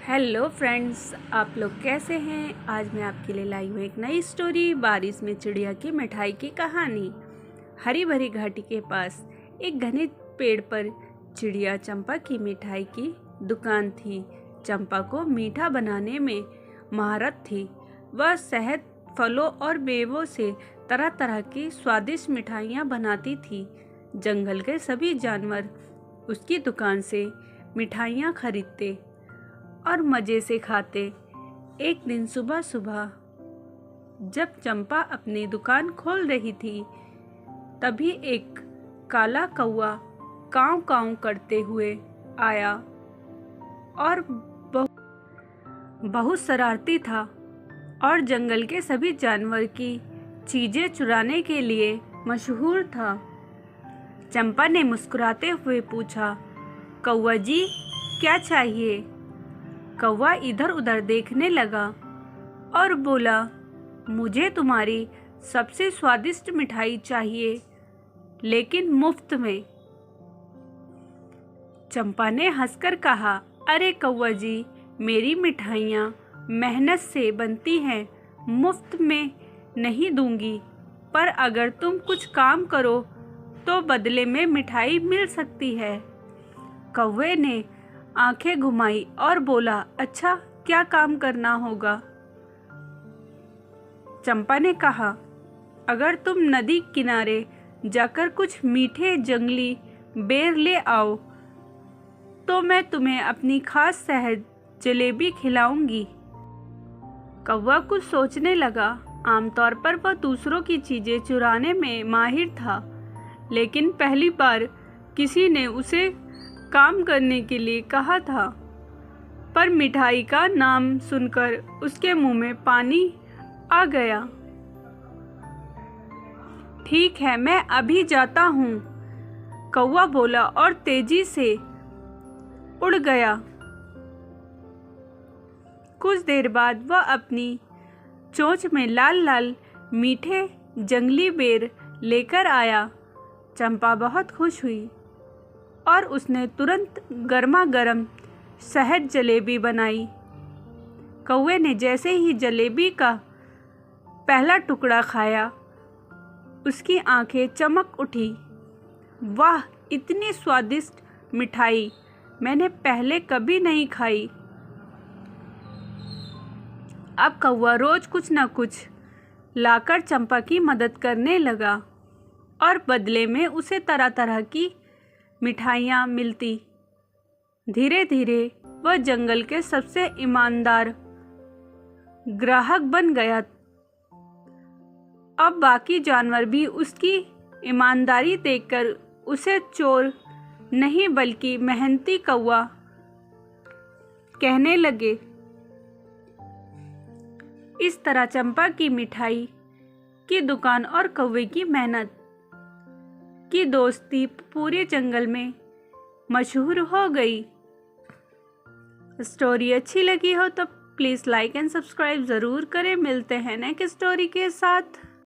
Hello friends, आप लोग कैसे हैं। आज मैं आपके लिए लाई हूँ एक नई स्टोरी, बारिश में चिड़िया की मिठाई की कहानी। हरी भरी घाटी के पास एक घने पेड़ पर चिड़िया चंपा की मिठाई की दुकान थी। चंपा को मीठा बनाने में महारत थी। वह शहद, फलों और मेवों से तरह तरह की स्वादिष्ट मिठाइयाँ बनाती थी। जंगल के सभी जानवर उसकी दुकान से मिठाइयाँ खरीदते और मज़े से खाते। एक दिन सुबह सुबह जब चंपा अपनी दुकान खोल रही थी, तभी एक काला कौवा काँव काँव करते हुए आया और बहुत शरारती था और जंगल के सभी जानवर की चीज़ें चुराने के लिए मशहूर था। चंपा ने मुस्कुराते हुए पूछा, कौवा जी, क्या चाहिए? कौवा इधर उधर देखने लगा और बोला, मुझे तुम्हारी सबसे स्वादिष्ट मिठाई चाहिए, लेकिन मुफ्त में। चंपा ने हंसकर कहा, अरे कौवा जी, मेरी मिठाइयाँ मेहनत से बनती हैं, मुफ्त में नहीं दूंगी, पर अगर तुम कुछ काम करो तो बदले में मिठाई मिल सकती है। कौवे ने आंखें घुमाई और बोला, अच्छा, क्या काम करना होगा? चंपा ने कहा, अगर तुम नदी किनारे जाकर कुछ मीठे जंगली बेर ले आओ तो मैं तुम्हें अपनी खास शहद जलेबी खिलाऊंगी। कौवा कुछ सोचने लगा। आमतौर पर वह दूसरों की चीजें चुराने में माहिर था, लेकिन पहली बार किसी ने उसे काम करने के लिए कहा था। पर मिठाई का नाम सुनकर उसके मुंह में पानी आ गया। ठीक है, मैं अभी जाता हूँ, कौवा बोला और तेजी से उड़ गया। कुछ देर बाद वह अपनी चोंच में लाल लाल मीठे जंगली बेर लेकर आया। चंपा बहुत खुश हुई और उसने तुरंत गर्मा गर्म शहद जलेबी बनाई। कौवे ने जैसे ही जलेबी का पहला टुकड़ा खाया, उसकी आंखें चमक उठी। वाह, इतनी स्वादिष्ट मिठाई मैंने पहले कभी नहीं खाई। अब कौवा रोज कुछ न कुछ लाकर चंपा की मदद करने लगा और बदले में उसे तरह तरह की मिठाइयाँ मिलती। धीरे धीरे वह जंगल के सबसे ईमानदार ग्राहक बन गया। अब बाकी जानवर भी उसकी ईमानदारी देखकर उसे चोर नहीं बल्कि मेहनती कौवा कहने लगे। इस तरह चंपा की मिठाई की दुकान और कौवे की मेहनत की दोस्ती पूरे जंगल में मशहूर हो गई। स्टोरी अच्छी लगी हो तो प्लीज़ लाइक एंड सब्सक्राइब ज़रूर करें। मिलते हैं नेक्स्ट स्टोरी के साथ।